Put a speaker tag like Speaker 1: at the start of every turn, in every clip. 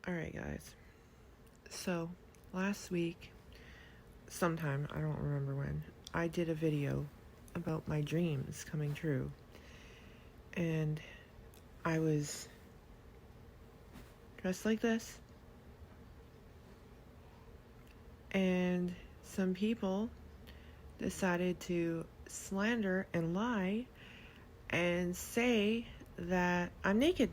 Speaker 1: Alright, guys. So, last week, sometime, I don't remember when, I did a video about my dreams coming true. And I was dressed like this. And some people decided to slander and lie and say that I'm naked.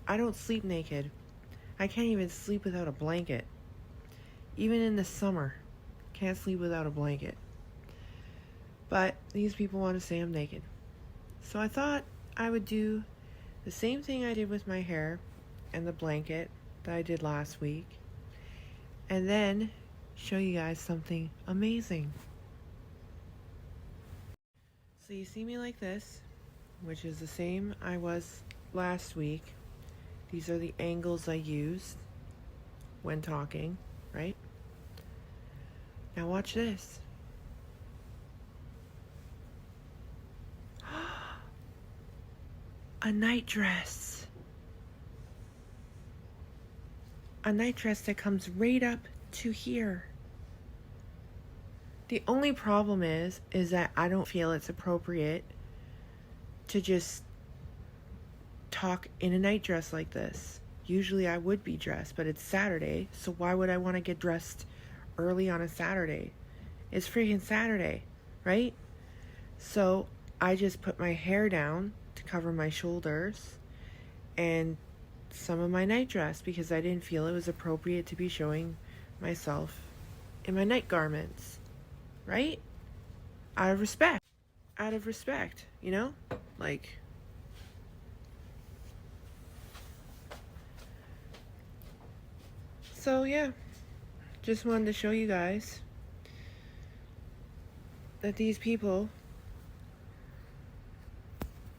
Speaker 1: I don't sleep naked. I can't even sleep without a blanket. Even in the summer, can't sleep without a blanket. But these people want to say I'm naked. So I thought I would do the same thing I did with my hair and the blanket that I did last week, and then show you guys something amazing. So you see me like this, which is the same I was last week. These are the angles I used when talking, right? Now watch this. A night dress. A night dress that comes right up to here. The only problem is that I don't feel it's appropriate to just talk in a night dress like this. Usually I would be dressed, but it's Saturday, so why would I want to get dressed early on a Saturday? It's freaking Saturday, right? So I just put my hair down to cover my shoulders and some of my night dress because I didn't feel it was appropriate to be showing myself in my night garments, right? Out of respect, you know? Like, so yeah, just wanted to show you guys that these people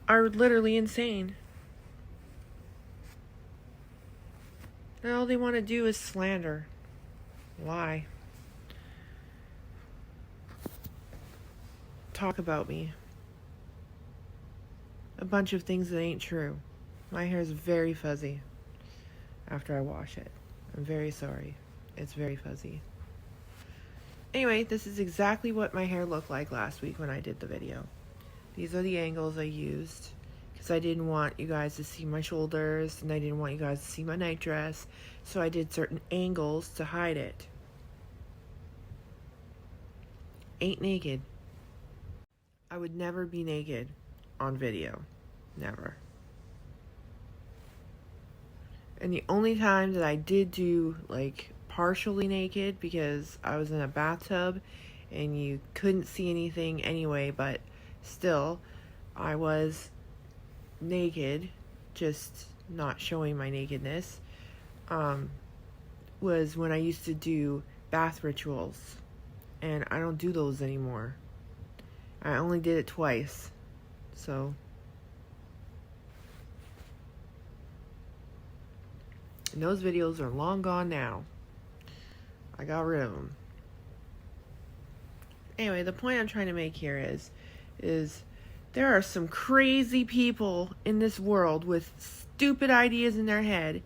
Speaker 1: are literally insane. And all they want to do is slander. Lie. Talk about me. A bunch of things that ain't true. My hair is very fuzzy after I wash it. I'm very sorry. It's very fuzzy. Anyway, this is exactly what my hair looked like last week when I did the video. These are the angles I used because I didn't want you guys to see my shoulders and I didn't want you guys to see my night dress, so I did certain angles to hide it. Ain't naked. I would never be naked on video. Never. And the only time that I did do like partially naked because I was in a bathtub and you couldn't see anything anyway, but still I was naked, just not showing my nakedness, was when I used to do bath rituals, and I don't do those anymore. I only did it twice, so and those videos are long gone now. I got rid of them. Anyway, the point I'm trying to make here is there are some crazy people in this world with stupid ideas in their head,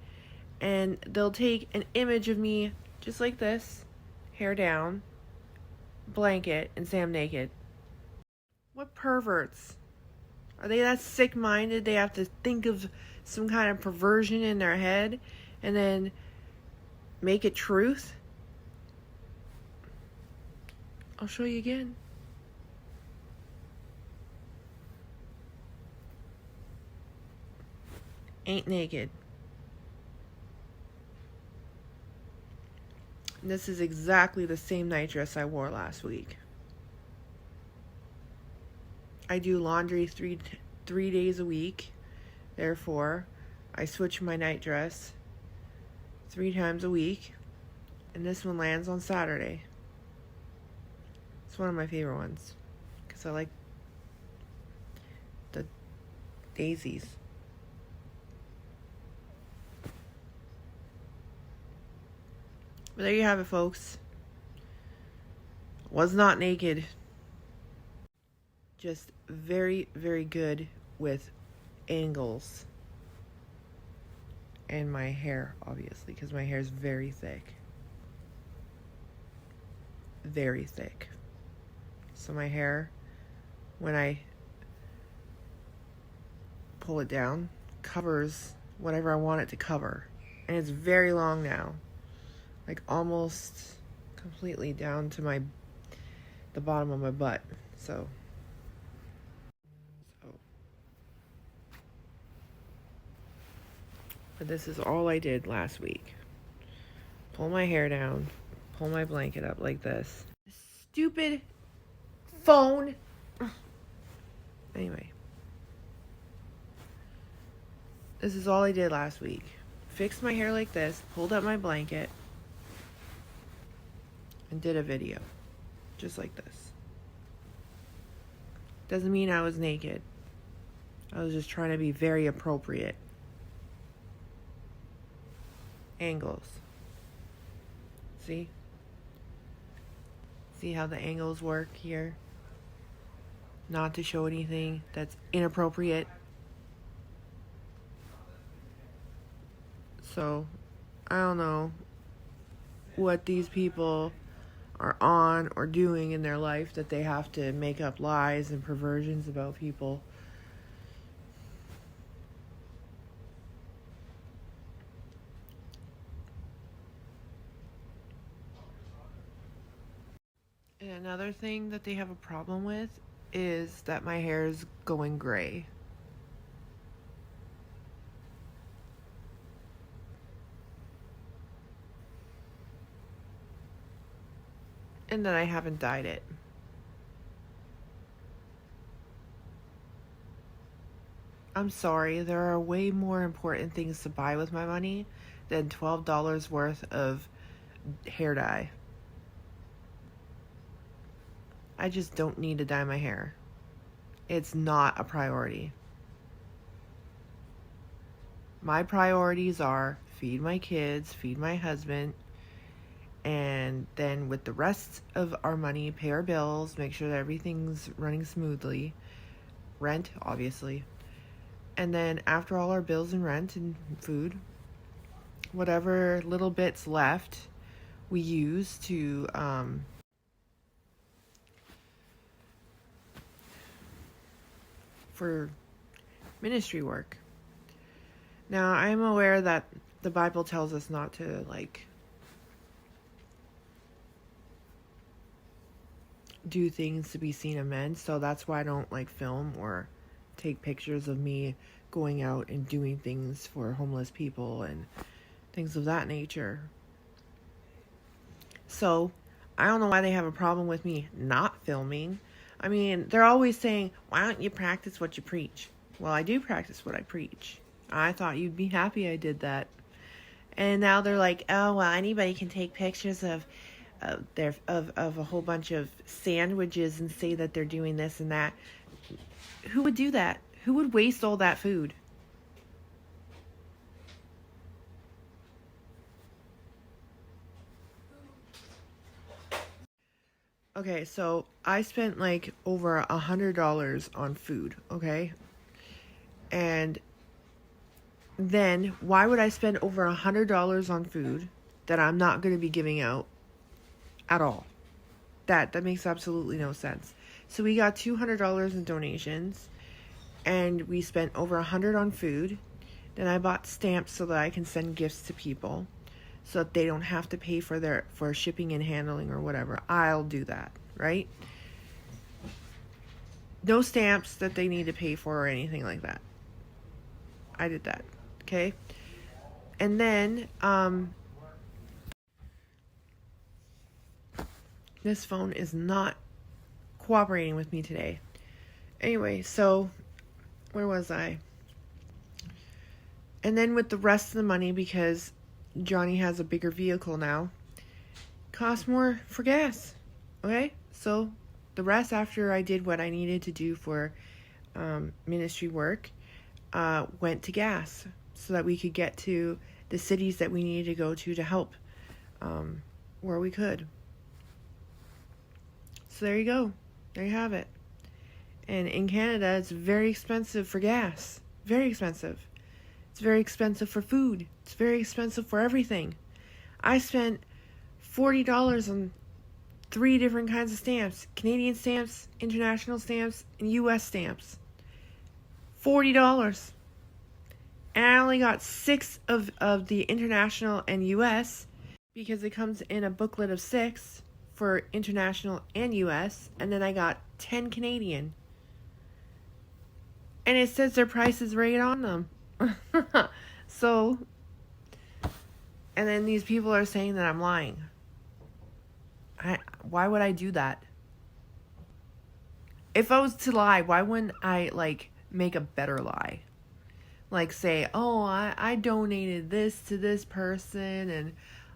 Speaker 1: and they'll take an image of me just like this, hair down, blanket, and say I'm naked. What perverts? Are they that sick-minded they have to think of some kind of perversion in their head and then make it truth? I'll show you again. Ain't naked. And this is exactly the same night dress I wore last week. I do laundry three days a week. Therefore, I switch my night dress 3 times a week. And this one lands on Saturday. It's one of my favorite ones because I like the daisies. But there you have it, folks. Was not naked. Just very, very good with angles in my hair, obviously, because my hair is very thick. Very thick. So my hair, when I pull it down, covers whatever I want it to cover. And it's very long now. Like almost completely down to the bottom of my butt. So but this is all I did last week. Pull my hair down, pull my blanket up like this. Stupid phone. Anyway. This is all I did last week. Fixed my hair like this, pulled up my blanket, and did a video. Just like this. Doesn't mean I was naked. I was just trying to be very appropriate. Angles. See? See how the angles work here? Not to show anything that's inappropriate. So, I don't know what these people are on or doing in their life that they have to make up lies and perversions about people. And another thing that they have a problem with is that my hair is going gray. And that I haven't dyed it. I'm sorry, there are way more important things to buy with my money than $12 worth of hair dye. I just don't need to dye my hair. It's not a priority. My priorities are feed my kids, feed my husband, and then with the rest of our money, pay our bills, make sure that everything's running smoothly. Rent, obviously. And then after all our bills and rent and food, whatever little bits left, we use to for ministry work. Now, I'm aware that the Bible tells us not to, do things to be seen of men, so that's why I don't film or take pictures of me going out and doing things for homeless people and things of that nature. So I don't know why they have a problem with me not filming. I mean, they're always saying, why don't you practice what you preach? Well, I do practice what I preach. I thought you'd be happy I did that. And now they're like, oh, well, anybody can take pictures of a whole bunch of sandwiches and say that they're doing this and that. Who would do that? Who would waste all that food? Okay, so I spent over $100 on food, okay? And then why would I spend over $100 on food that I'm not going to be giving out at all? That makes absolutely no sense. So we got $200 in donations, and we spent over $100 on food. Then I bought stamps so that I can send gifts to people, so that they don't have to pay for shipping and handling or whatever. I'll do that, right? No stamps that they need to pay for or anything like that. I did that, okay? And then this phone is not cooperating with me today. Anyway, so where was I? And then with the rest of the money, because Johnny has a bigger vehicle now, costs more for gas. Okay? So the rest, after I did what I needed to do for ministry work, went to gas so that we could get to the cities that we needed to go to help where we could. So there you go. There you have it. And in Canada, it's very expensive for gas. Very expensive. It's very expensive for food. It's very expensive for everything. I spent $40 on 3 different kinds of stamps. Canadian stamps, international stamps, and US stamps. $40. And I only got 6 of the international and US because it comes in a booklet of 6 for international and US. And then I got 10 Canadian. And it says their price is right on them. So, and then these people are saying that I'm lying. Why would I do that? If I was to lie, why wouldn't I, make a better lie? Like, say, oh, I donated this to this person, and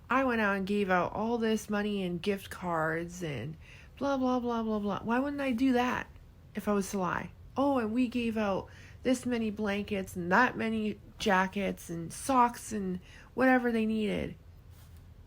Speaker 1: I went out and gave out all this money and gift cards, and blah, blah, blah, blah, blah. Why wouldn't I do that if I was to lie? Oh, and we gave out this many blankets and that many jackets and socks and whatever they needed.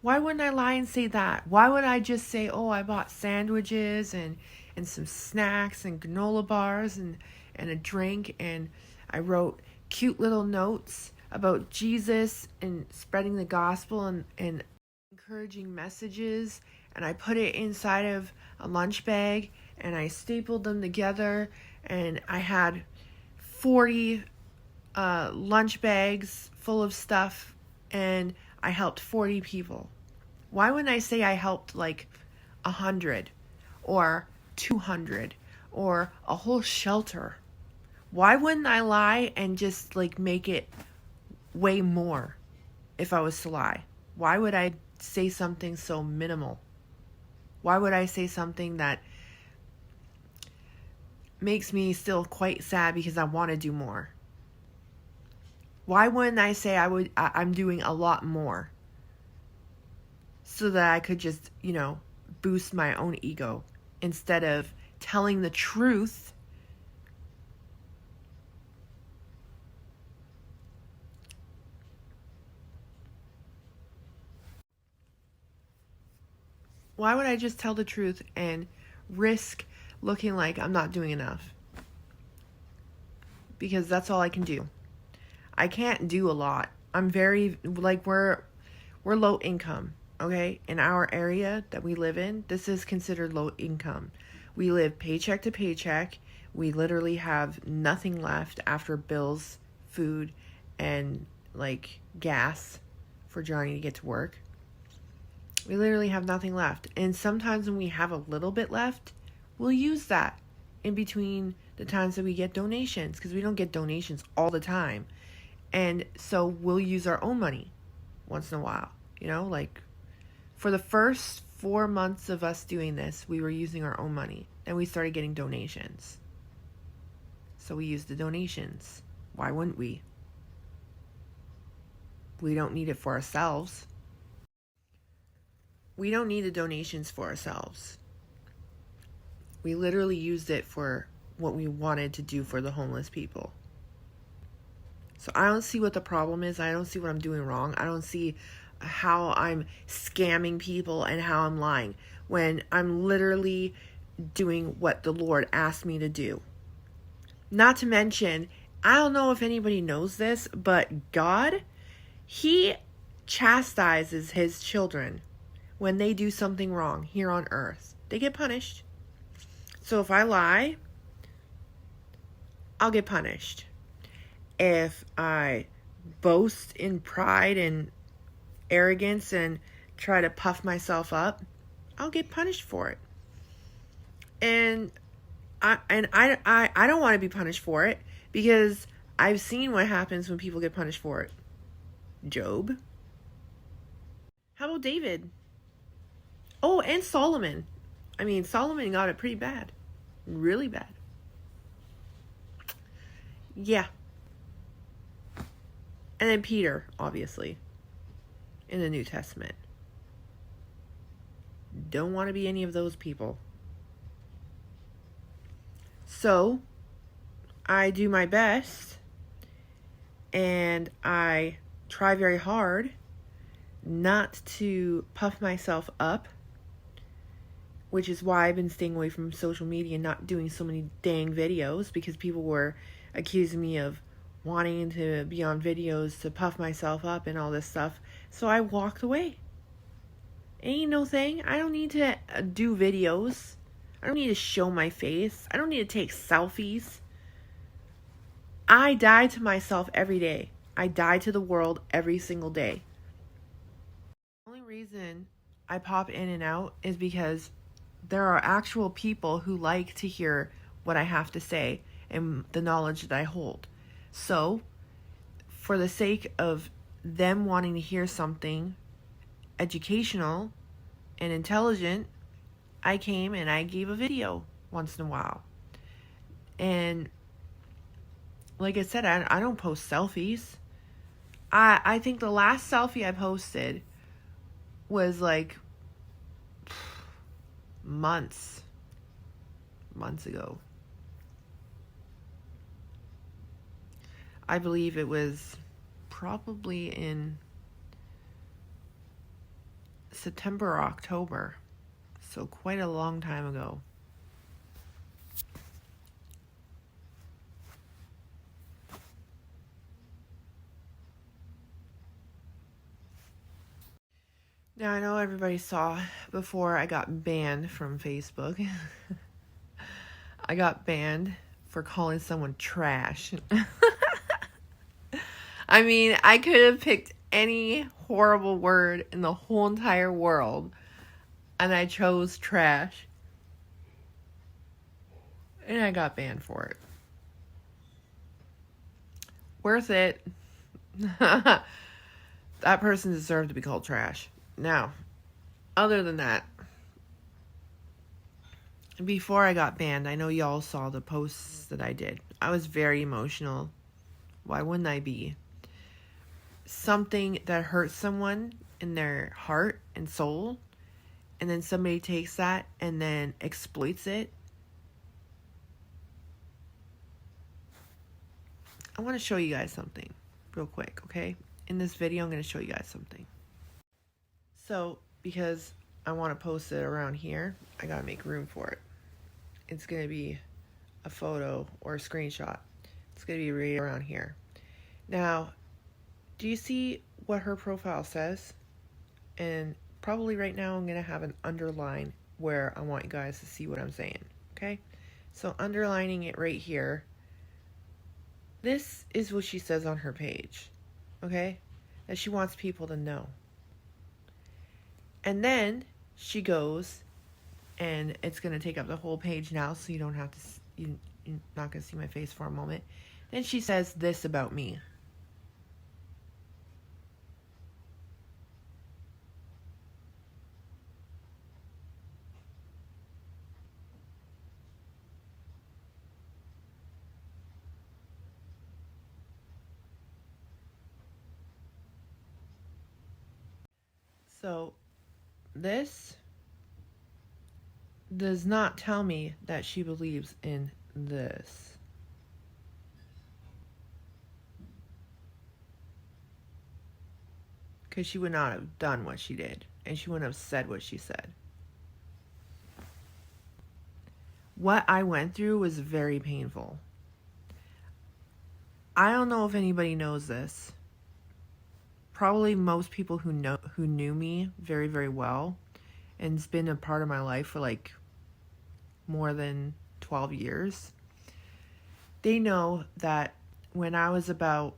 Speaker 1: Why wouldn't I lie and say that? Why would I just say, oh, I bought sandwiches and some snacks and granola bars and a drink, and I wrote cute little notes about Jesus and spreading the gospel and encouraging messages, and I put it inside of a lunch bag and I stapled them together, and I had 40 lunch bags full of stuff, and I helped 40 people. Why wouldn't I say I helped 100 or 200 or a whole shelter? Why wouldn't I lie and just make it way more if I was to lie? Why would I say something so minimal? Why would I say something that makes me still quite sad because I want to do more? Why wouldn't I say I'm doing a lot more so that I could just, boost my own ego instead of telling the truth? Why would I just tell the truth and risk looking like I'm not doing enough? Because that's all I can do. I can't do a lot. I'm very, we're low income, okay? In our area that we live in, this is considered low income. We live paycheck to paycheck. We literally have nothing left after bills, food, and gas for Johnny to get to work. We literally have nothing left. And sometimes when we have a little bit left, we'll use that in between the times that we get donations, because we don't get donations all the time. And so we'll use our own money once in a while. For the first 4 months of us doing this, we were using our own money. Then we started getting donations. So we used the donations. Why wouldn't we? We don't need it for ourselves. We don't need the donations for ourselves. We literally used it for what we wanted to do for the homeless people. So I don't see what the problem is. I don't see what I'm doing wrong. I don't see how I'm scamming people and how I'm lying when I'm literally doing what the Lord asked me to do. Not to mention, I don't know if anybody knows this, but God, He chastises His children when they do something wrong here on earth. They get punished. So if I lie, I'll get punished. If I boast in pride and arrogance and try to puff myself up, I'll get punished for it. And I don't want to be punished for it, because I've seen what happens when people get punished for it. Job. How about David? Oh, and Solomon. Solomon got it pretty bad. Really bad. Yeah. And then Peter, obviously, in the New Testament. Don't want to be any of those people. So, I do my best, and I try very hard not to puff myself up which is why I've been staying away from social media and not doing so many dang videos, because people were accusing me of wanting to be on videos to puff myself up and all this stuff. So I walked away. Ain't no thing. I don't need to do videos. I don't need to show my face. I don't need to take selfies. I die to myself every day. I die to the world every single day. The only reason I pop in and out is because there are actual people who like to hear what I have to say and the knowledge that I hold. So, for the sake of them wanting to hear something educational and intelligent, I came and I gave a video once in a while. And like I said, I don't post selfies. I think the last selfie I posted was like months ago. I believe it was probably in September or October. So quite a long time ago. Now, I know everybody saw before I got banned from Facebook. I got banned for calling someone trash. I mean, I could have picked any horrible word in the whole entire world, and I chose trash. And I got banned for it. Worth it. That person deserved to be called trash. Now, other than that, before I got banned, I know y'all saw the posts that I did. I was very emotional. Why wouldn't I be? Something that hurts someone in their heart and soul, and then somebody takes that and then exploits it. I want to show you guys something real quick, okay? In this video, I'm going to show you guys something. So, because I want to post it around here, I got to make room for it. It's going to be a photo or a screenshot. It's going to be right around here. Now, do you see what her profile says? And probably right now I'm going to have an underline where I want you guys to see what I'm saying, okay? So underlining it right here. This is what she says on her page, okay? That she wants people to know. And then she goes, and it's going to take up the whole page now, so you don't have to, you're not going to see my face for a moment. Then she says this about me. So, this does not tell me that she believes in this. Because she would not have done what she did. And she wouldn't have said what she said. What I went through was very painful. I don't know if anybody knows this. Probably most people who knew me very, very well, and it's been a part of my life for like more than 12 years. They know that when I was about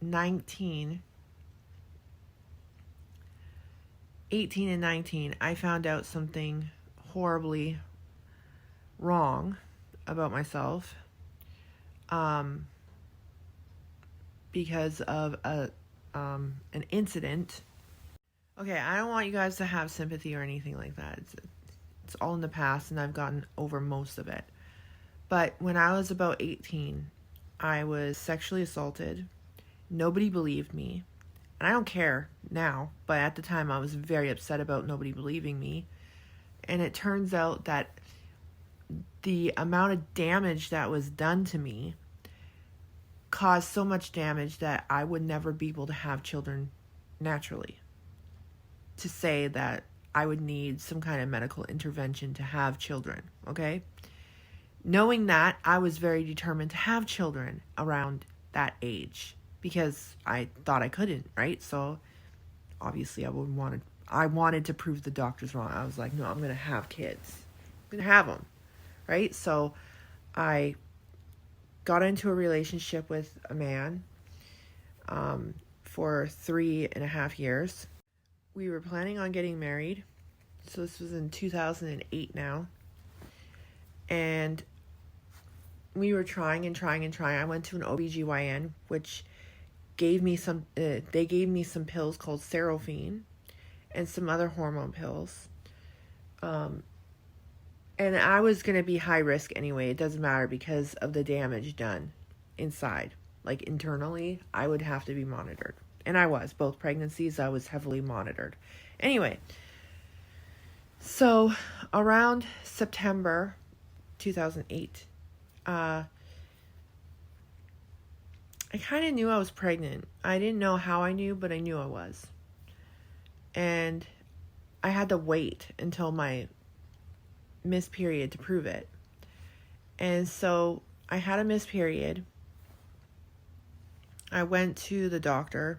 Speaker 1: 18 and 19, I found out something horribly wrong about myself, because of an incident. Okay, I don't want you guys to have sympathy or anything like that. It's all in the past, and I've gotten over most of it. But when I was about 18, I was sexually assaulted. Nobody believed me. And I don't care now, but at the time I was very upset about nobody believing me. And it turns out that the amount of damage that was done to me caused so much damage that I would never be able to have children naturally. To say that I would need some kind of medical intervention to have children, okay? Knowing that, I was very determined to have children around that age because I thought I couldn't, right? So obviously I wanted to prove the doctors wrong. I was like, no, I'm going to have kids. I'm going to have them, right? So I got into a relationship with a man for 3.5 years. We were planning on getting married. So this was in 2008 now. And we were trying. I went to an OBGYN, which gave me some pills called Serophene and some other hormone pills. And I was going to be high risk anyway. It doesn't matter because of the damage done inside. Like internally, I would have to be monitored. And I was. Both pregnancies, I was heavily monitored. Anyway, so around September 2008, I kind of knew I was pregnant. I didn't know how I knew, but I knew I was. And I had to wait until my missed period to prove it. And so I had a missed period. I went to the doctor.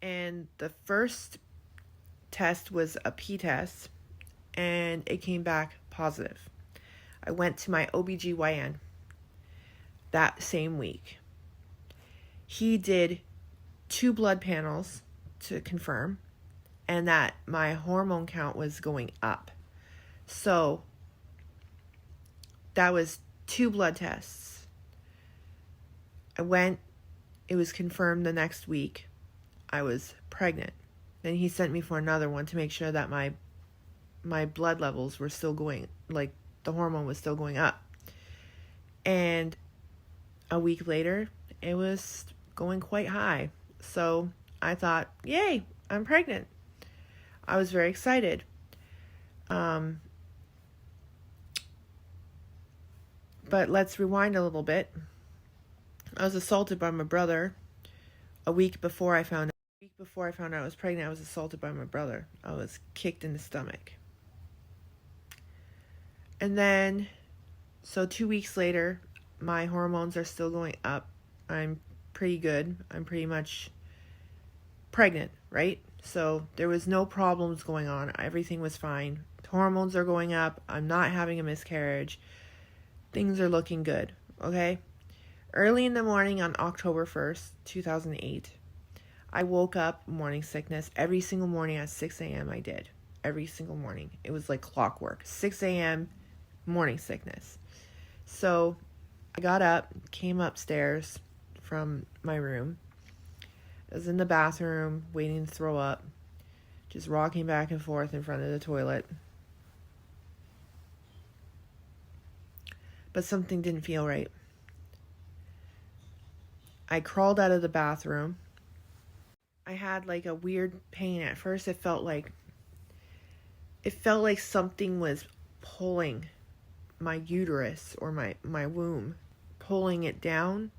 Speaker 1: And the first test was a P test. And it came back positive. I went to my OBGYN that same week. He did 2 blood panels to confirm, and that my hormone count was going up. So that was 2 blood tests. I went, it was confirmed the next week I was pregnant. Then he sent me for another one to make sure that my blood levels were still going, like the hormone was still going up. And a week later, it was going quite high. So I thought, yay, I'm pregnant. I was very excited. But let's rewind a little bit. I was assaulted by my brother a week before I found out I was pregnant. I was assaulted by my brother. I was kicked in the stomach. And then, so 2 weeks later, my hormones are still going up. I'm pretty good. I'm pretty much pregnant, right? So there was no problems going on. Everything was fine. Hormones are going up. I'm not having a miscarriage. Things are looking good, okay? Early in the morning on October 1st, 2008, I woke up morning sickness. Every single morning at 6 a.m. I did. Every single morning. It was like clockwork. 6 a.m. morning sickness. So I got up, came upstairs from my room. I was in the bathroom waiting to throw up, just rocking back and forth in front of the toilet. But something didn't feel right. I crawled out of the bathroom. I had like a weird pain. At first it felt like something was pulling my uterus or my womb, pulling it down.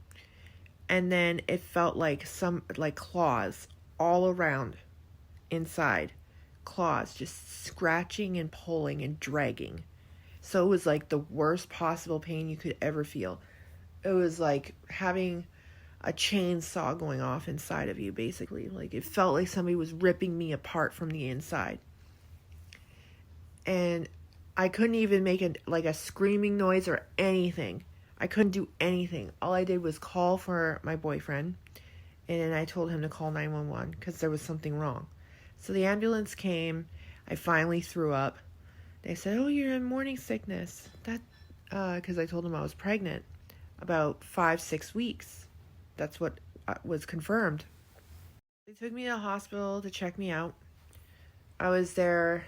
Speaker 1: And then it felt like claws all around inside. Claws just scratching and pulling and dragging. So it was like the worst possible pain you could ever feel. It was like having a chainsaw going off inside of you, basically. Like it felt like somebody was ripping me apart from the inside. And I couldn't even make a screaming noise or anything. I couldn't do anything. All I did was call for my boyfriend, and then I told him to call 911 because there was something wrong. So the ambulance came. I finally threw up. They said, "Oh, you're in morning sickness." Because I told them I was pregnant, about 5-6 weeks. That's what was confirmed. They took me to the hospital to check me out. I was there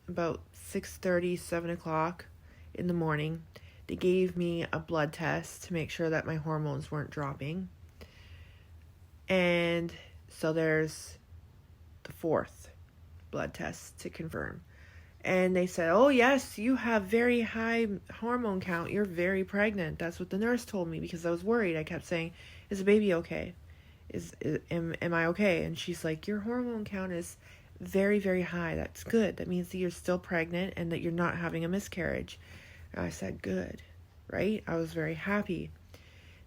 Speaker 1: about 6:30, 7 o'clock in the morning. They gave me a blood test to make sure that my hormones weren't dropping. And so there's the 4th blood test to confirm. And they said, "Oh, yes, you have very high hormone count. You're very pregnant." That's what the nurse told me because I was worried. I kept saying, "Is the baby okay? Am I okay? And she's like, your hormone count is very, very high. That's good. That means that you're still pregnant and that you're not having a miscarriage. And I said, good, right? I was very happy.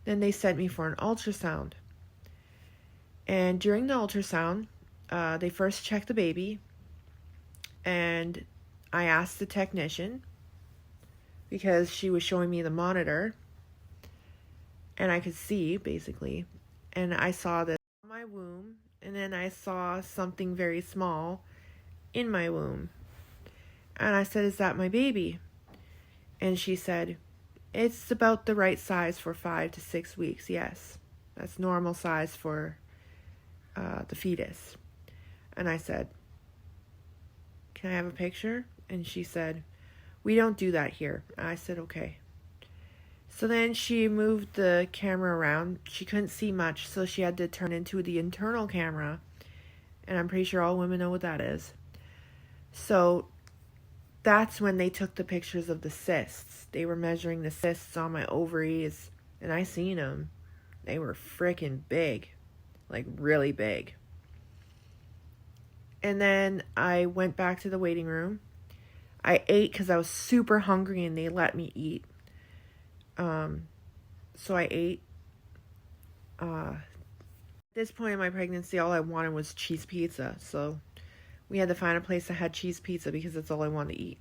Speaker 1: Then they sent me for an ultrasound. And during the ultrasound, they first checked the baby. And I asked the technician, because she was showing me the monitor, and I could see, basically. And I saw this on my womb, and then I saw something very small in my womb. And I said, is that my baby? And she said, it's about the right size for 5 to 6 weeks. Yes, that's normal size for the fetus. And I said, can I have a picture? And she said, we don't do that here. I said, okay. So then she moved the camera around. She couldn't see much, so she had to turn into the internal camera. And I'm pretty sure all women know what that is. So that's when they took the pictures of the cysts. They were measuring the cysts on my ovaries, and I seen them. They were freaking big, like really big. And then I went back to the waiting room. I ate because I was super hungry, and they let me eat. So I ate. At this point in my pregnancy, all I wanted was cheese pizza. So we had to find a place that had cheese pizza because that's all I wanted to eat.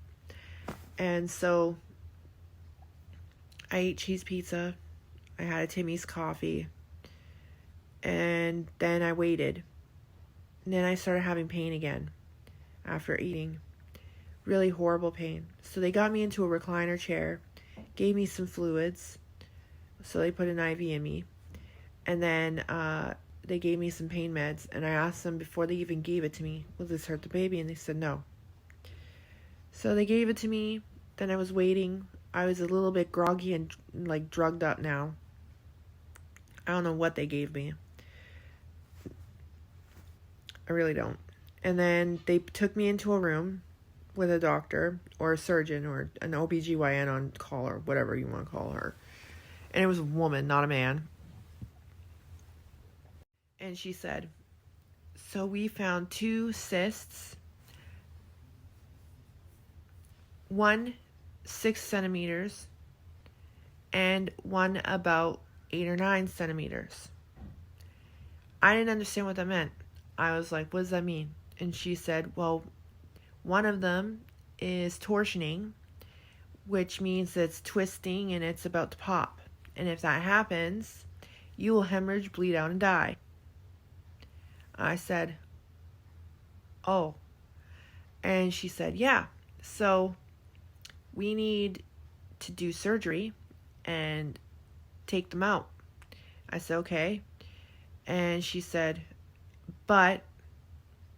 Speaker 1: And so I ate cheese pizza. I had a Timmy's coffee. And then I waited. And then I started having pain again after eating. Really horrible pain. So they got me into a recliner chair, gave me some fluids. So they put an IV in me. And then they gave me some pain meds. And I asked them before they even gave it to me, will this hurt the baby? And they said no. So they gave it to me. Then I was waiting. I was a little bit groggy and like drugged up now. I don't know what they gave me. I really don't. And then they took me into a room with a doctor or a surgeon or an OBGYN on call or whatever you want to call her. And it was a woman, not a man. And she said, so we found 2 cysts. One 6 centimeters and one about 8 or 9 centimeters. I didn't understand what that meant. I was like, what does that mean? And she said, well, one of them is torsioning, which means it's twisting and it's about to pop. And if that happens, you will hemorrhage, bleed out, and die. I said, oh. And she said, yeah. So we need to do surgery and take them out. I said, okay. And she said, but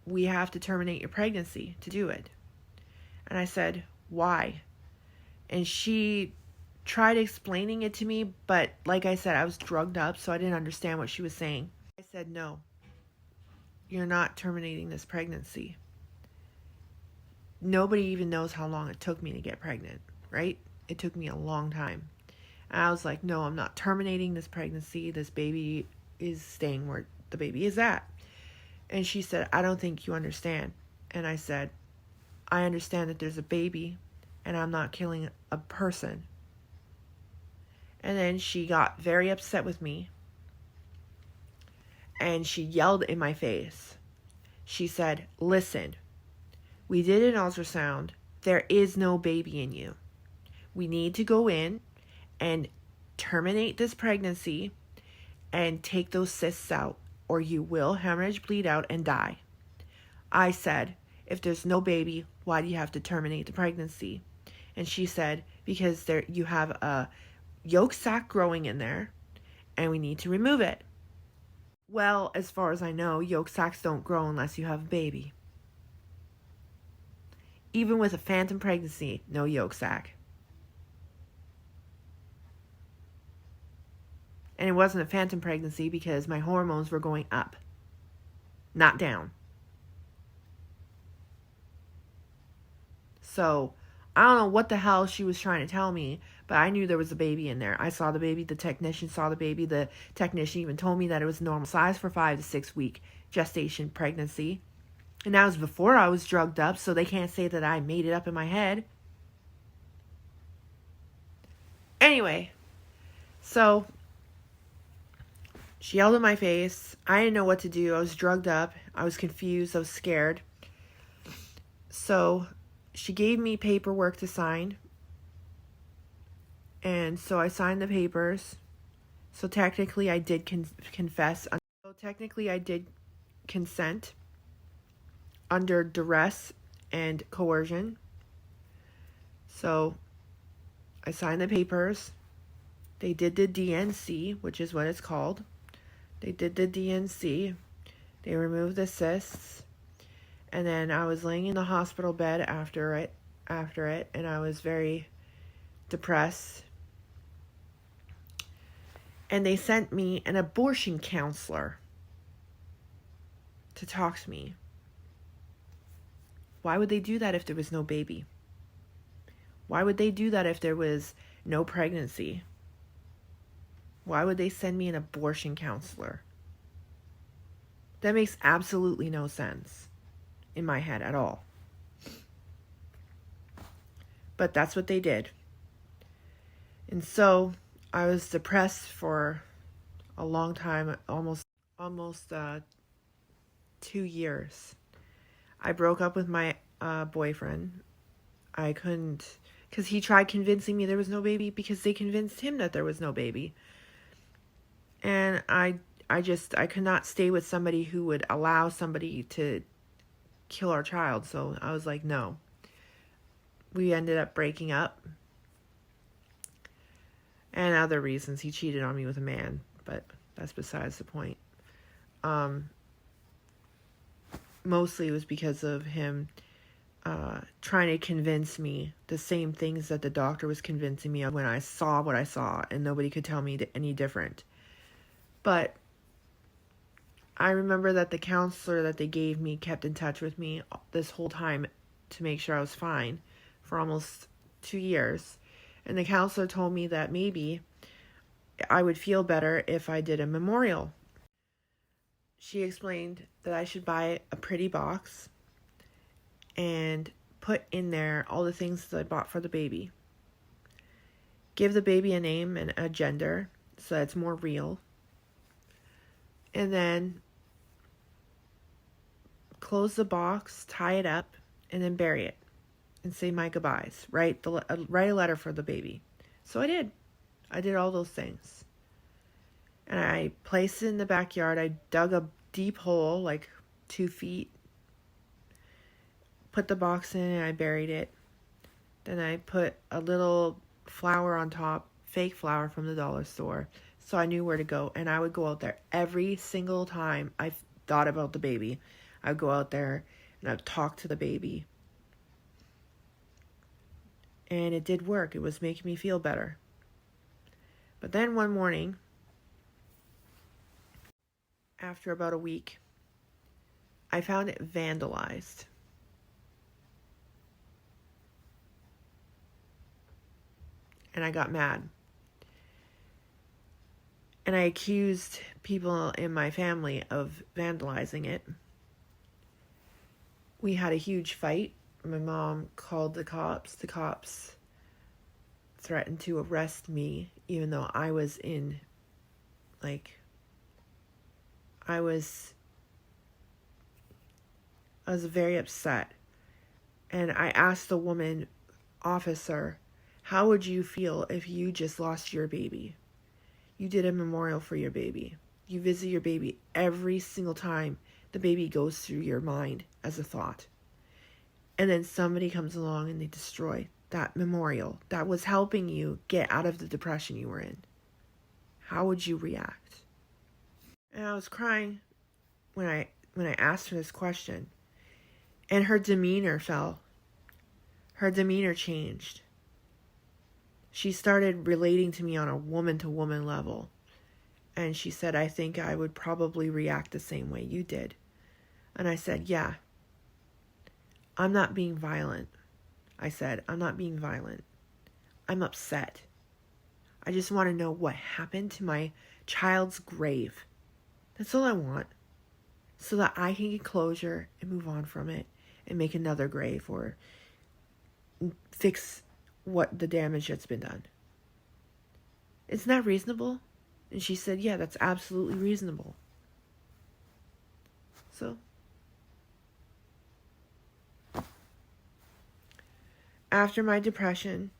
Speaker 1: we have to terminate your pregnancy to do it. And I said, why? And she tried explaining it to me, but like I said, I was drugged up, so I didn't understand what she was saying. I said, no, you're not terminating this pregnancy. Nobody even knows how long it took me to get pregnant, right? It took me a long time. And I was like, no, I'm not terminating this pregnancy. This baby is staying where the baby is at. And she said, I don't think you understand. And I said, I understand that there's a baby and I'm not killing a person. And then she got very upset with me. And she yelled in my face. She said, listen, we did an ultrasound. There is no baby in you. We need to go in and terminate this pregnancy and take those cysts out, or you will hemorrhage, bleed out, and die. I said, if there's no baby, why do you have to terminate the pregnancy? And she said, because you have a yolk sac growing in there, and we need to remove it. Well, as far as I know, yolk sacs don't grow unless you have a baby. Even with a phantom pregnancy, no yolk sac. And it wasn't a phantom pregnancy because my hormones were going up, not down. So I don't know what the hell she was trying to tell me, But I knew there was a baby in there. I saw the baby. The technician saw the baby. The technician even told me that it was normal size for 5 to 6 week gestation pregnancy. And that was before I was drugged up, so they can't say that I made it up in my head. Anyway, so she yelled in my face. I didn't know what to do. I was drugged up. I was confused. I was scared. So she gave me paperwork to sign. And so I signed the papers. So technically I did confess. So technically I did consent under duress and coercion. So I signed the papers. They did the DNC, which is what it's called. They did the DNC. They removed the cysts. And then I was laying in the hospital bed after it, and I was very depressed. And they sent me an abortion counselor to talk to me. Why would they do that if there was no baby? Why would they do that if there was no pregnancy? Why would they send me an abortion counselor? That makes absolutely no sense in my head at all. But that's what they did. And so I was depressed for a long time, almost 2 years. I broke up with my boyfriend. I couldn't, because he tried convincing me there was no baby because they convinced him that there was no baby. And I could not stay with somebody who would allow somebody to kill our child. So I was like, no. We ended up breaking up. And other reasons. He cheated on me with a man. But that's besides the point. Mostly it was because of him trying to convince me the same things that the doctor was convincing me of when I saw what I saw. And nobody could tell me any different. But I remember that the counselor that they gave me kept in touch with me this whole time to make sure I was fine for almost 2 years. And the counselor told me that maybe I would feel better if I did a memorial. She explained that I should buy a pretty box and put in there all the things that I bought for the baby. Give the baby a name and a gender so that it's more real. And then close the box, tie it up, and then bury it. And say my goodbyes. Write a letter for the baby. So I did. I did all those things. And I placed it in the backyard. I dug a deep hole, like 2 feet. Put the box in and I buried it. Then I put a little flower on top, fake flower from the dollar store. So I knew where to go. And I would go out there every single time I thought about the baby. I would go out there and I would talk to the baby. And it did work. It was making me feel better. But then one morning, after about a week, I found it vandalized. And I got mad. And I accused people in my family of vandalizing it. We had a huge fight. My mom called the cops. The cops threatened to arrest me, even though I was I was very upset. And I asked the woman officer, how would you feel if you just lost your baby? You did a memorial for your baby. You visit your baby every single time the baby goes through your mind as a thought. And then somebody comes along and they destroy that memorial that was helping you get out of the depression you were in. How would you react? And I was crying when I asked her this question. And her demeanor fell. Her demeanor changed. She started relating to me on a woman-to-woman level. And she said, I think I would probably react the same way you did. And I said, yeah. I'm not being violent. I said, I'm not being violent. I'm upset. I just want to know what happened to my child's grave. That's all I want. So that I can get closure and move on from it and make another grave or fix what the damage that's been done. Isn't that reasonable? And she said, yeah, that's absolutely reasonable. So, after my depression,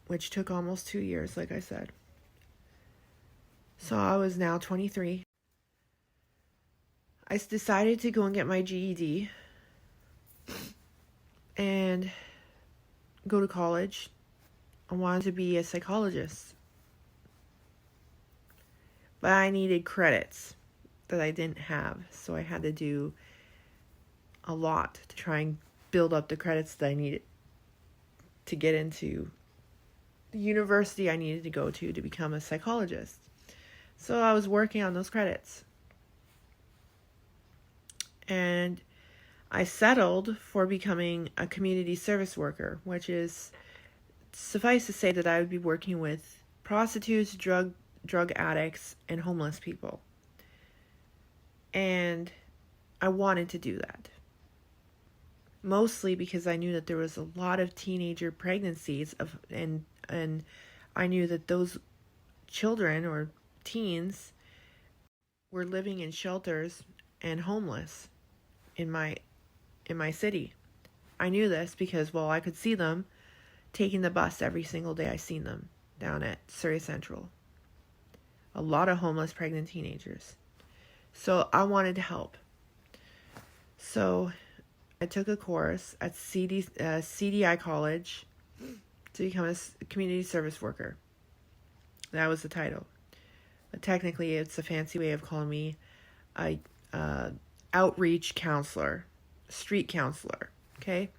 Speaker 1: which took almost 2 years, like I said, so I was now 23, I decided to go and get my GED and go to college. I wanted to be a psychologist. But I needed credits that I didn't have, so I had to do a lot to try and build up the credits that I needed to get into the university I needed to go to become a psychologist. So I was working on those credits. And I settled for becoming a community service worker, which is, suffice to say that I would be working with prostitutes, drug addicts, and homeless people. And I wanted to do that. Mostly because I knew that there was a lot of teenager pregnancies and I knew that those children or teens were living in shelters and homeless in my city. I knew this because, well, I could see them taking the bus every single day I seen them down at Surrey Central. A lot of homeless pregnant teenagers. So I wanted to help. So I took a course at CDI College to become a community service worker. That was the title. But technically, it's a fancy way of calling me a outreach counselor, street counselor, okay?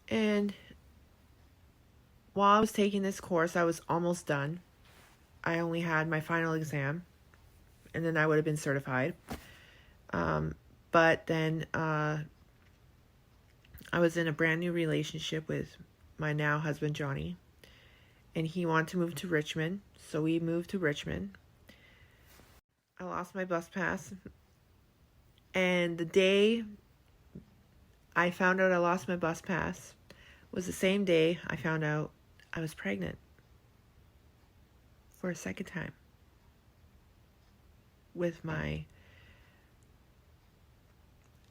Speaker 1: And while I was taking this course, I was almost done. I only had my final exam, and then I would have been certified. But then I was in a brand new relationship with my now husband, Johnny, and he wanted to move to Richmond, so we moved to Richmond. I lost my bus pass, and the day I found out I lost my bus pass was the same day I found out I was pregnant for a second time with my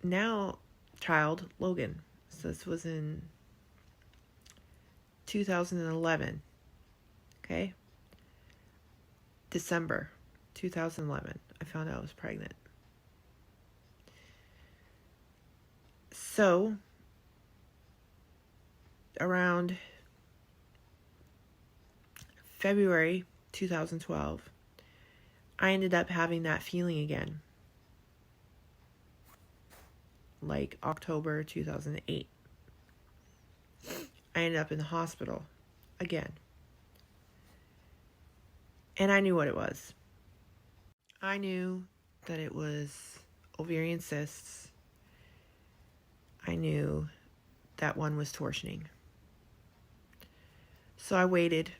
Speaker 1: now child, Logan. So this was in 2011, okay? December 2011, I found out I was pregnant. So, around February 2012, I ended up having that feeling again. Like October 2008. I ended up in the hospital again. And I knew what it was. I knew that it was ovarian cysts. I knew that one was torsioning. So I waited,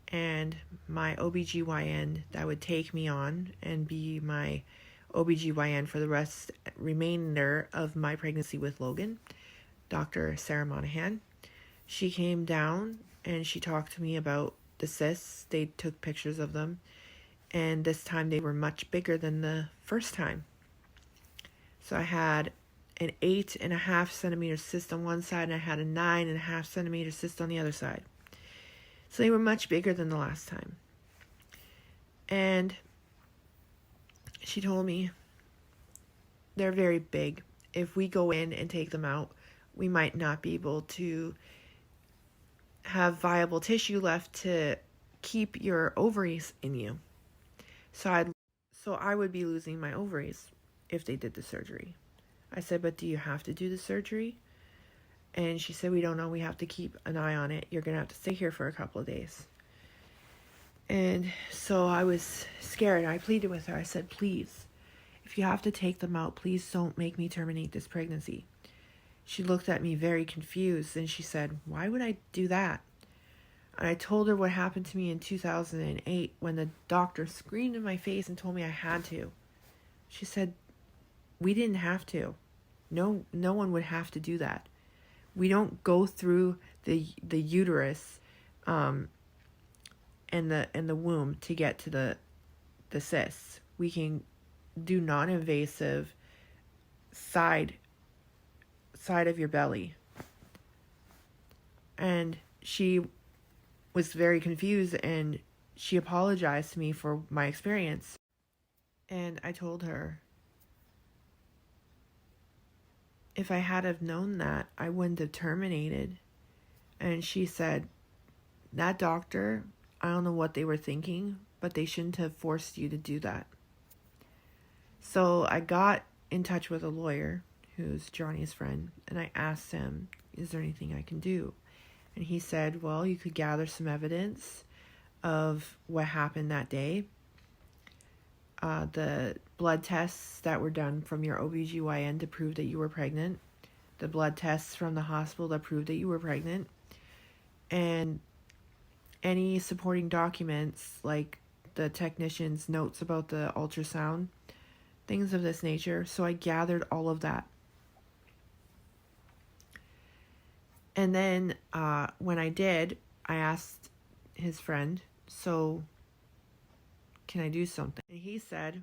Speaker 1: and my OBGYN that would take me on and be my OBGYN for the remainder of my pregnancy with Logan, Dr. Sarah Monahan. She came down and she talked to me about the cysts. They took pictures of them, and this time they were much bigger than the first time. So I had an 8.5 centimeter cyst on one side, and I had a 9.5 centimeter cyst on the other side. So they were much bigger than the last time. And she told me they're very big. If we go in and take them out, we might not be able to have viable tissue left to keep your ovaries in you. So I would be losing my ovaries if they did the surgery. I said, but do you have to do the surgery? And she said, we don't know. We have to keep an eye on it. You're going to have to stay here for a couple of days. And so I was scared. I pleaded with her. I said, please, if you have to take them out, please don't make me terminate this pregnancy. She looked at me very confused, and she said, why would I do that? And I told her what happened to me in 2008 when the doctor screamed in my face and told me I had to. She said, we didn't have to. No one would have to do that. We don't go through the uterus and the womb to get to the cysts. We can do non-invasive side of your belly. And she was very confused, and she apologized to me for my experience. And I told her, if I had have known that, I wouldn't have terminated. And she said, that doctor, I don't know what they were thinking, but they shouldn't have forced you to do that. So I got in touch with a lawyer who's Johnny's friend, and I asked him, is there anything I can do? And he said, well, you could gather some evidence of what happened that day. The blood tests that were done from your OBGYN to prove that you were pregnant. The blood tests from the hospital that proved that you were pregnant. And any supporting documents like the technician's notes about the ultrasound, things of this nature. So I gathered all of that. And then when I did, I asked his friend, so can I do something? And he said,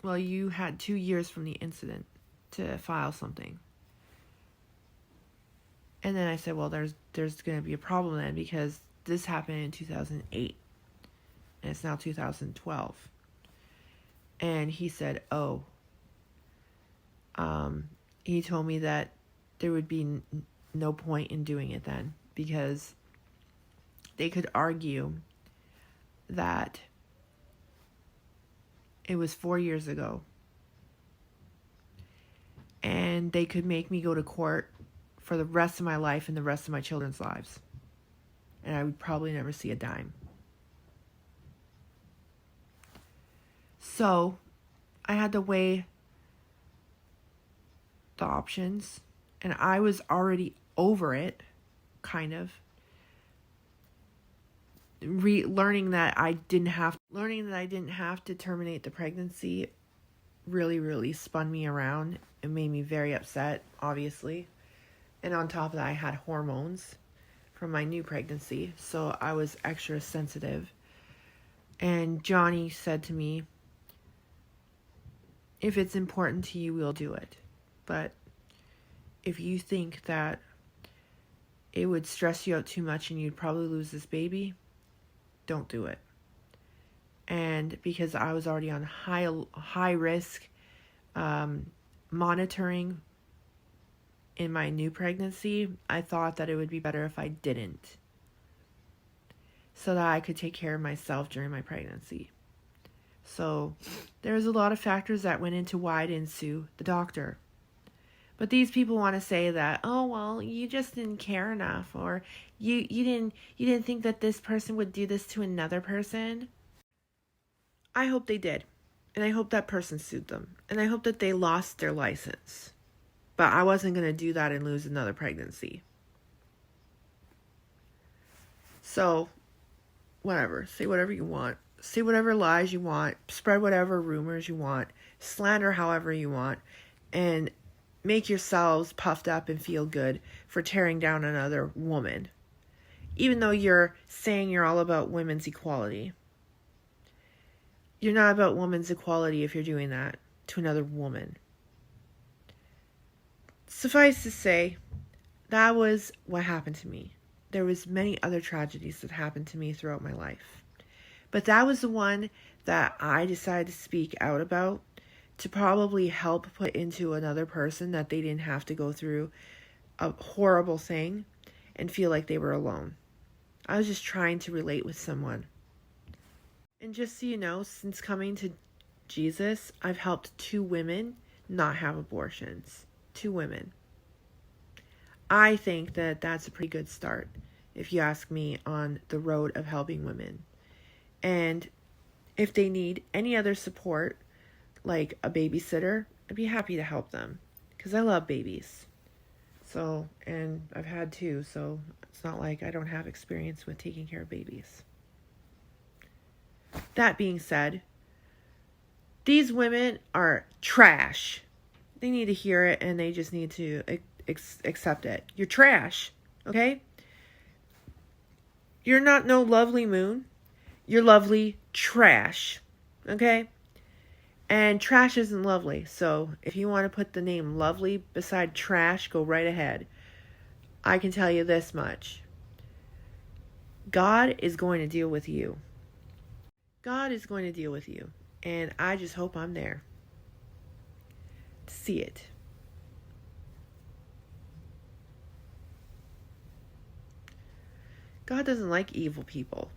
Speaker 1: well, you had 2 years from the incident to file something. And then I said, well, there's going to be a problem then, because this happened in 2008 and it's now 2012. And he said, oh, he told me that there would be no point in doing it then, because they could argue that it was 4 years ago, and they could make me go to court for the rest of my life and the rest of my children's lives, and I would probably never see a dime. So I had to weigh the options, and I was already over it, kind of. Learning that I didn't have to terminate the pregnancy really spun me around. It made me very upset, obviously. And on top of that, I had hormones from my new pregnancy, so I was extra sensitive. And Johnny said to me, if it's important to you, we'll do it. But if you think that it would stress you out too much and you'd probably lose this baby, don't do it. And because I was already on high risk monitoring in my new pregnancy, I thought that it would be better if I didn't, so that I could take care of myself during my pregnancy. So there's a lot of factors that went into why I didn't sue the doctor. But these people want to say that, oh, well, you just didn't care enough, or you didn't think that this person would do this to another person. I hope they did. And I hope that person sued them. And I hope that they lost their license. But I wasn't going to do that and lose another pregnancy. So, whatever. Say whatever you want. Say whatever lies you want. Spread whatever rumors you want. Slander however you want. And make yourselves puffed up and feel good for tearing down another woman. Even though you're saying you're all about women's equality. You're not about women's equality if you're doing that to another woman. Suffice to say, that was what happened to me. There was many other tragedies that happened to me throughout my life. But that was the one that I decided to speak out about, to probably help put into another person that they didn't have to go through a horrible thing and feel like they were alone. I was just trying to relate with someone. And just so you know, since coming to Jesus, I've helped 2 women not have abortions. 2 women. I think that that's a pretty good start, if you ask me, on the road of helping women. And if they need any other support, like a babysitter, I'd be happy to help them, because I love babies. So, and I've had two, so it's not like I don't have experience with taking care of babies. That being said, these women are trash. They need to hear it, and they just need to accept it. You're trash, okay? You're not no lovely moon. You're lovely trash, okay? And trash isn't lovely. So if you want to put the name lovely beside trash, go right ahead. I can tell you this much. God is going to deal with you. God is going to deal with you. And I just hope I'm there to see it. God doesn't like evil people.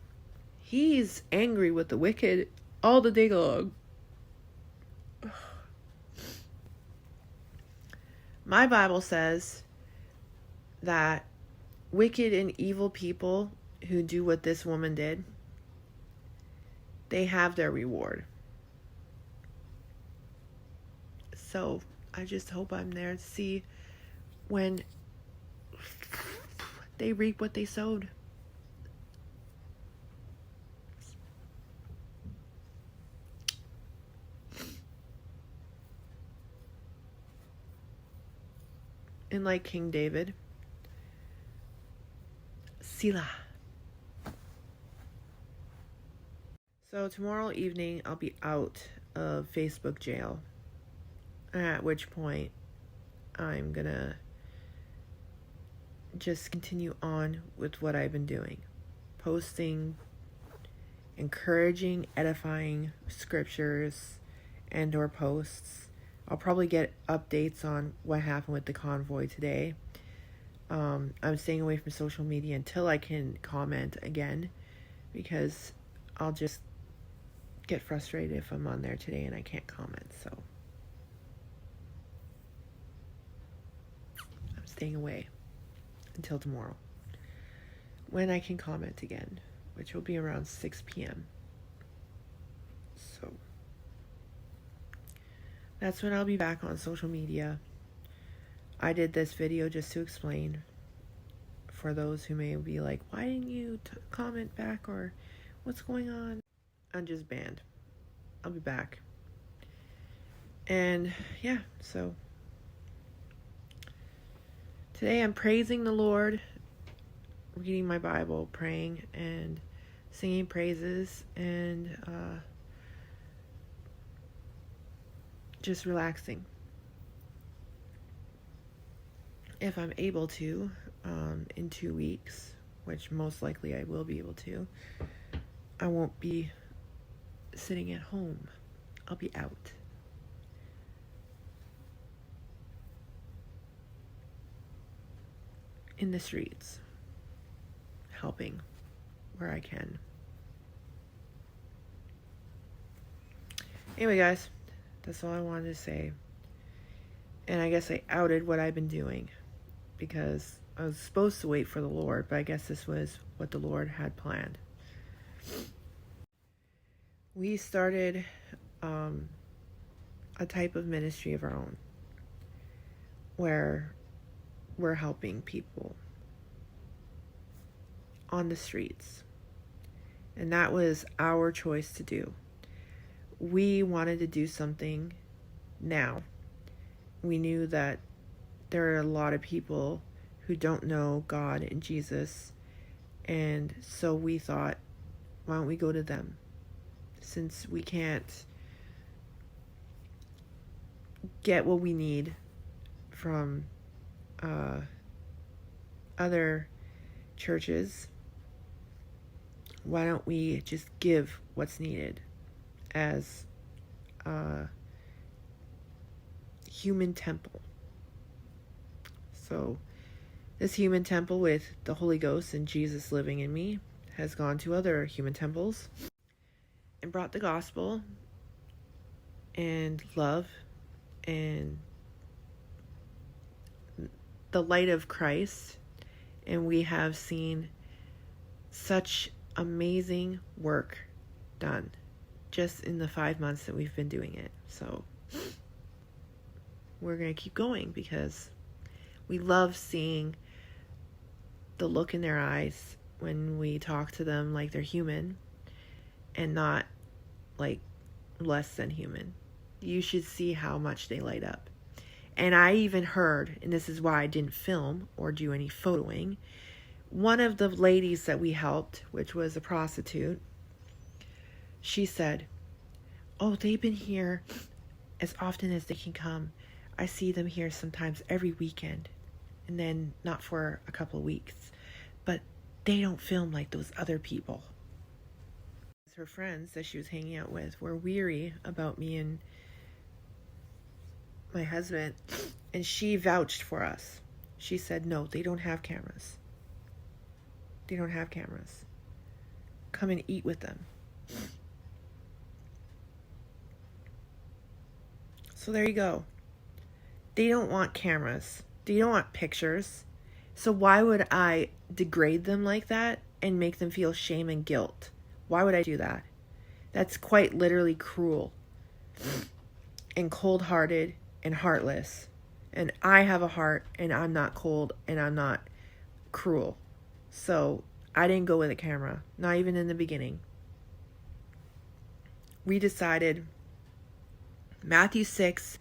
Speaker 1: He's angry with the wicked all the day long. My Bible says that wicked and evil people who do what this woman did, they have their reward. So I just hope I'm there to see when they reap what they sowed. And like King David, Selah. So tomorrow evening I'll be out of Facebook jail. At which point I'm gonna just continue on with what I've been doing. Posting encouraging, edifying scriptures and or posts. I'll probably get updates on what happened with the convoy today. I'm staying away from social media until I can comment again, because I'll just get frustrated if I'm on there today and I can't comment. So I'm staying away until tomorrow, when I can comment again, which will be around 6 p.m. So that's when I'll be back on social media. I did this video just to explain, for those who may be like, why didn't you comment back, or what's going on? I'm just banned. I'll be back. And yeah, so today I'm praising the Lord, reading my Bible, praying, and singing praises, and just relaxing. If I'm able to, in 2 weeks, which most likely I will be able to, I won't be sitting at home. I'll be out. In the streets, helping where I can. Anyway, guys, that's all I wanted to say. And I guess I outed what I've been doing, because I was supposed to wait for the Lord, but I guess this was what the Lord had planned. We started a type of ministry of our own, where we're helping people on the streets. And that was our choice to do. We wanted to do something now. We knew that there are a lot of people who don't know God and Jesus. And so we thought, why don't we go to them? Since we can't get what we need from other churches, why don't we just give what's needed as a human temple? So this human temple with the Holy Ghost and Jesus living in me has gone to other human temples and brought the gospel and love and the light of Christ, and we have seen such amazing work done just in the 5 months that we've been doing it. So we're going to keep going, because We love seeing the look in their eyes when we talk to them like they're human and not like less than human. You should see how much they light up. And I even heard, and this is why I didn't film or do any photoing, one of the ladies that we helped, which was a prostitute, she said, "Oh, they've been here as often as they can come. I see them here sometimes every weekend, and then not for a couple of weeks. But they don't film like those other people." Her friends that she was hanging out with were weary about me and my husband, and she vouched for us. She said, "No, they don't have cameras. They don't have cameras. Come and eat with them." So there you go. They don't want cameras. They don't want pictures. So why would I degrade them like that and make them feel shame and guilt? Why would I do that? That's quite literally cruel and cold-hearted and heartless. And I have a heart, and I'm not cold, and I'm not cruel. So I didn't go with a camera, not even in the beginning. We decided Matthew 6,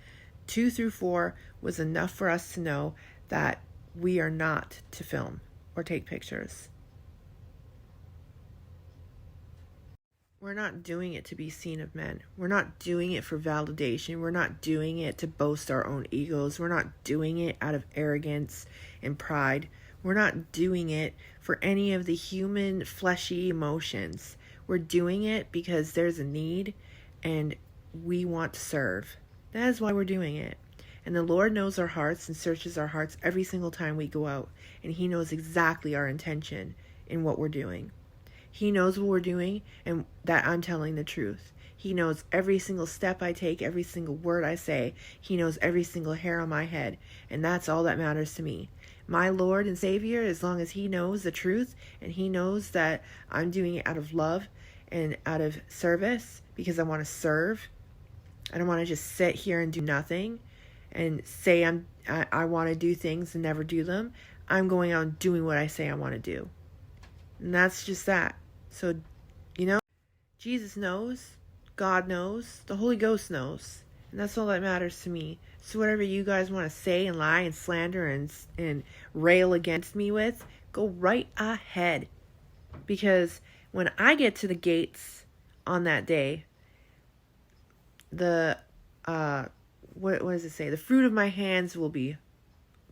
Speaker 1: 2 through 4 was enough for us to know that we are not to film or take pictures. We're not doing it to be seen of men. We're not doing it for validation. We're not doing it to boast our own egos. We're not doing it out of arrogance and pride. We're not doing it for any of the human fleshy emotions. We're doing it because there's a need and we want to serve. That is why we're doing it. And the Lord knows our hearts and searches our hearts every single time we go out. And He knows exactly our intention in what we're doing. He knows what we're doing and that I'm telling the truth. He knows every single step I take, every single word I say. He knows every single hair on my head. And that's all that matters to me. My Lord and Savior, as long as He knows the truth and He knows that I'm doing it out of love and out of service because I want to serve. I don't want to just sit here and do nothing and say I want to do things and never do them. I'm going out and doing what I say I want to do. And that's just that. So, Jesus knows, God knows, the Holy Ghost knows, and that's all that matters to me. So whatever you guys want to say and lie and slander and rail against me with, go right ahead. Because when I get to the gates on that day, what does it say? The fruit of my hands will be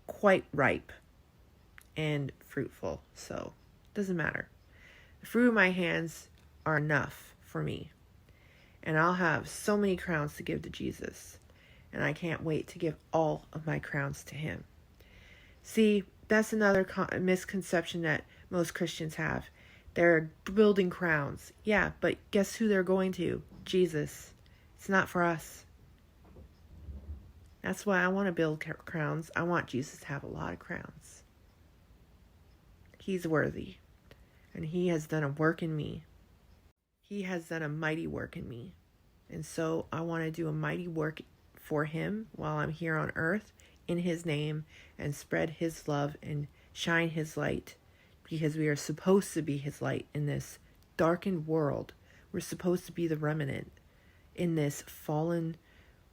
Speaker 1: quite ripe and fruitful. So, it doesn't matter. The fruit of my hands are enough for me. And I'll have so many crowns to give to Jesus. And I can't wait to give all of my crowns to Him. See, that's another misconception that most Christians have. They're building crowns. Yeah, but guess who they're going to? Jesus. It's not for us. That's why I want to build crowns. I want Jesus to have a lot of crowns. He's worthy. And He has done a work in me. He has done a mighty work in me. And so I want to do a mighty work for Him while I'm here on earth in His name and spread His love and shine His light, because we are supposed to be His light in this darkened world. We're supposed to be the remnant in this fallen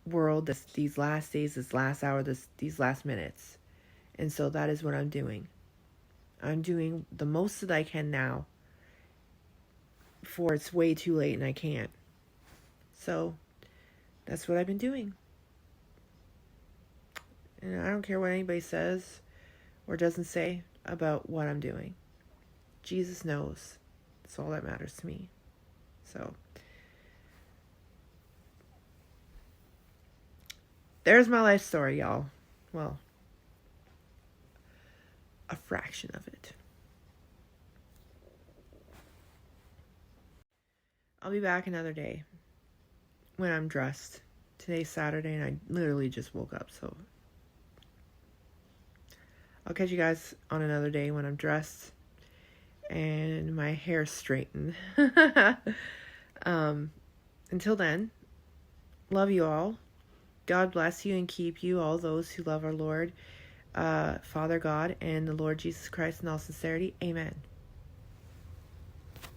Speaker 1: world, these last days, this last hour, these last minutes. And so that is what I'm doing. I'm doing the most that I can now before it's way too late and I can't. So that's what I've been doing. And I don't care what anybody says or doesn't say about what I'm doing. Jesus knows. That's all that matters to me. So there's my life story, y'all. Well, a fraction of it. I'll be back another day when I'm dressed. Today's Saturday and I literally just woke up, so I'll catch you guys on another day when I'm dressed and my hair straightened. Until then, love you all. God bless you and keep you, all those who love our Lord. Father God and the Lord Jesus Christ in all sincerity. Amen.